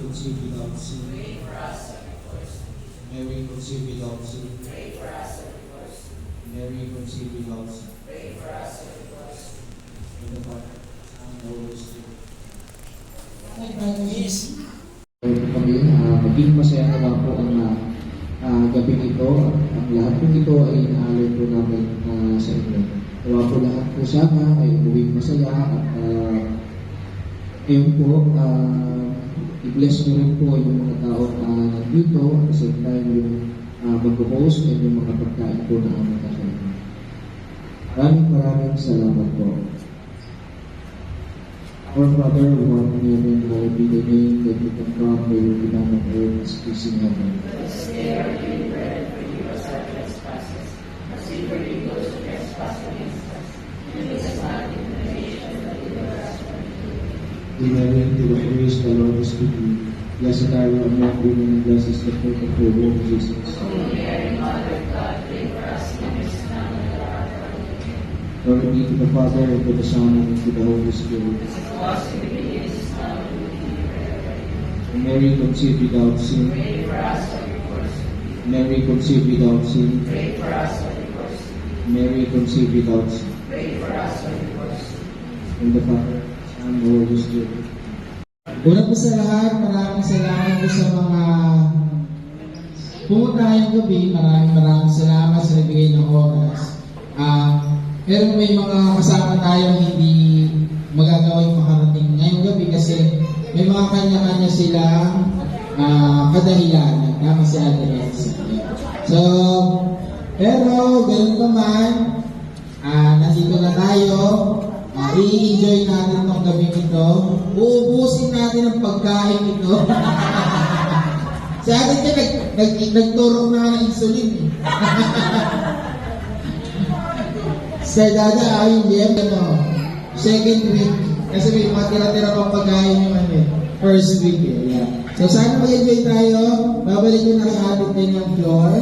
conceived without sin. Pray for us every person. Mary conceived without sin. Pray for us every person. Mary conceived without sin. Pray for us every person. In the Father, Son, and Holy Spirit. Kami, maging masaya naman po ang gabing ito. Ang lahat po ito ay inaalay po namin sa inyo. Nawa po lahat po sana ay umuwing masaya at ngayon po, i-bless nyo rin po yung mga tao na nandito at the same time yung mag-host and yung mga pagkain po na aming kakainin. Maraming salamat po. Our Father, who art in heaven, hallowed be thy name, that you can come, may will be done on earth as it is in heaven. This day our daily bread, forgive us our trespasses, as we forgive those who trespass against us. And lead us not into temptation, but deliver us from evil. In heaven, to the praise, the Lord is with you. Blessed are you among women, and blessed is the fruit of your womb, Jesus. Holy Mary, Mother of God, pray for us sinners, now and at our hour of our death. Glory be to the Father, and to the Son, and to the Holy Spirit. As it was in the beginning, is now, and will be forever. And Mary conceived without sin. Pray for us every person. Mary conceived without sin. Pray for us every person. Mary conceived without sin. Pray for us every person. In the Father, Son, and Holy Spirit. Una po sa lahat, maraming salamat po sa mga pumunta ngayong gabi. Maraming salamat sa nagbigay ng oras. Pero may mga kasama tayong hindi magagawang makarating ngayong gabi kasi may mga kanya-kanya silang kadahilanan. Tama si Ate Elsa. So, pero ganun naman, nandito na tayo. I-enjoy natin itong gabi ito. Uubusin natin ang pagkain ito. Sa atin ka, nagturong na ng insulin eh. Sa dada ay second week. Kasi may mga tira-tira pang pagkain yung first week eh. Yeah. So sana mag-enjoy tayo. Babalik ko na sa atin din yung floor.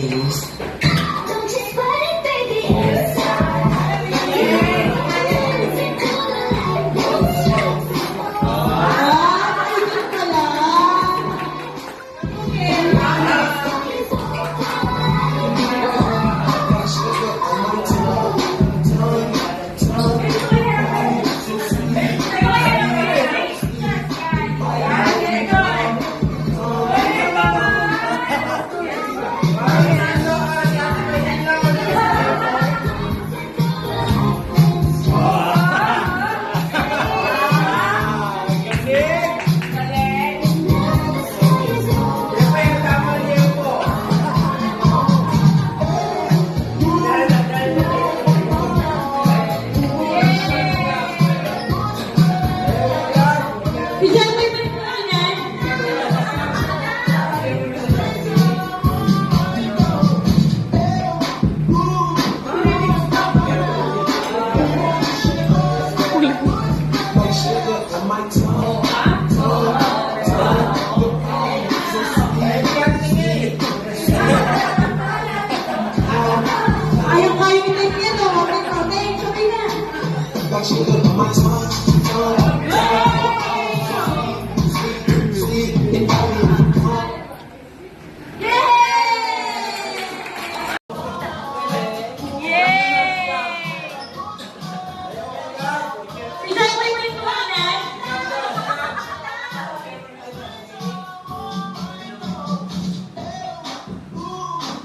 James. Don't you put it, baby, inside. Makinig ka lang. Bigyan mo yung pangalan. Ayaw kayo nitay niya, no? Protect, sabay na. Bigyan mo yung pangalan.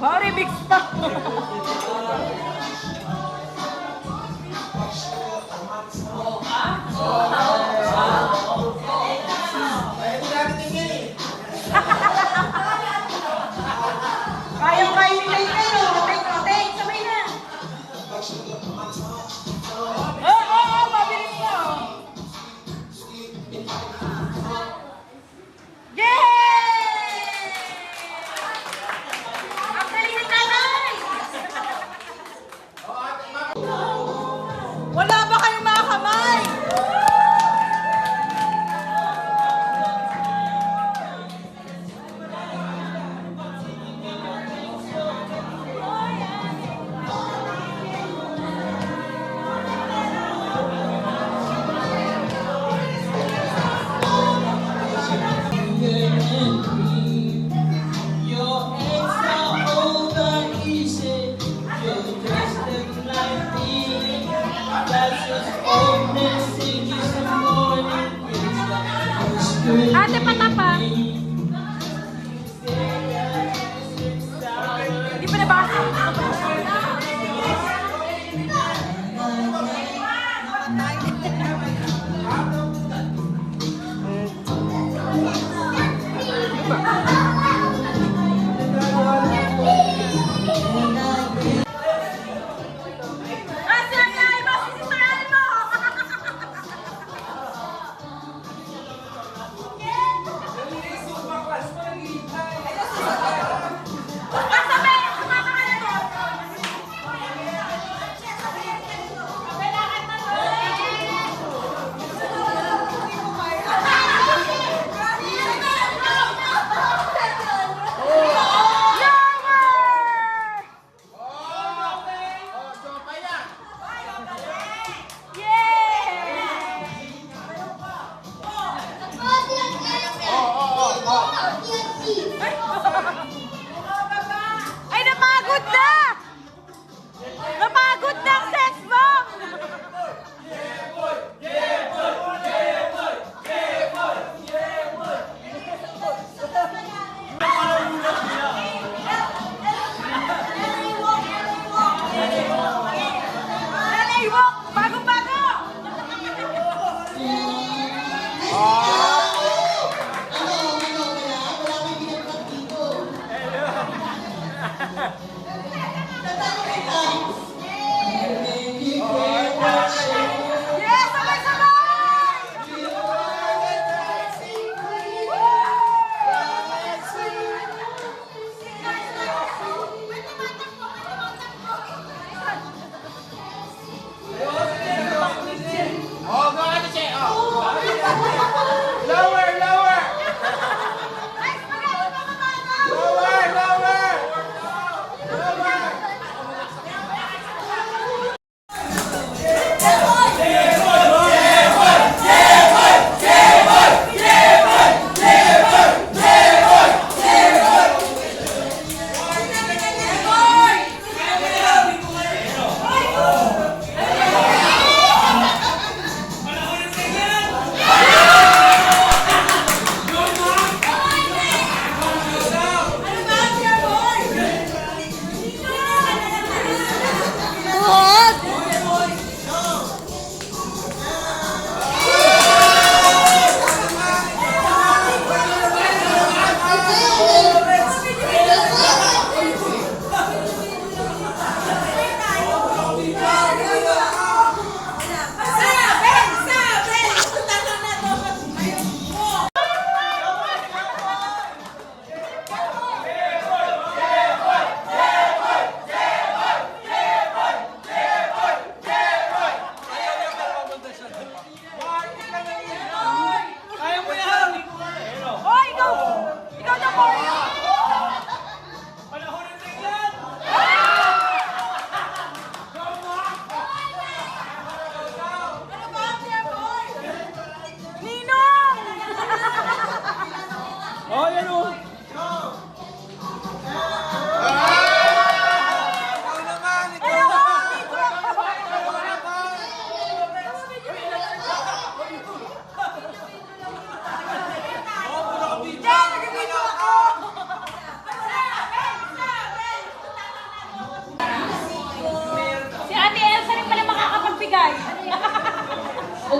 Sorry, big stuff. Kaya kayo nilay kayo. Protect, sabay na. Mabilis mo. Yay! Ang galing ng nanay! Wala ba kayong mga kamay? Ate, patapa. Hindi pa nabasa.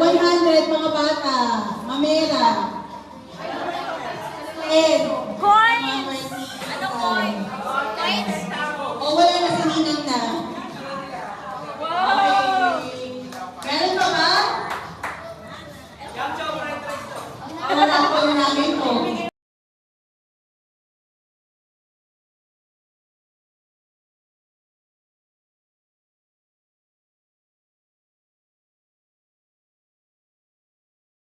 100 mga bata. Mamera. Ed.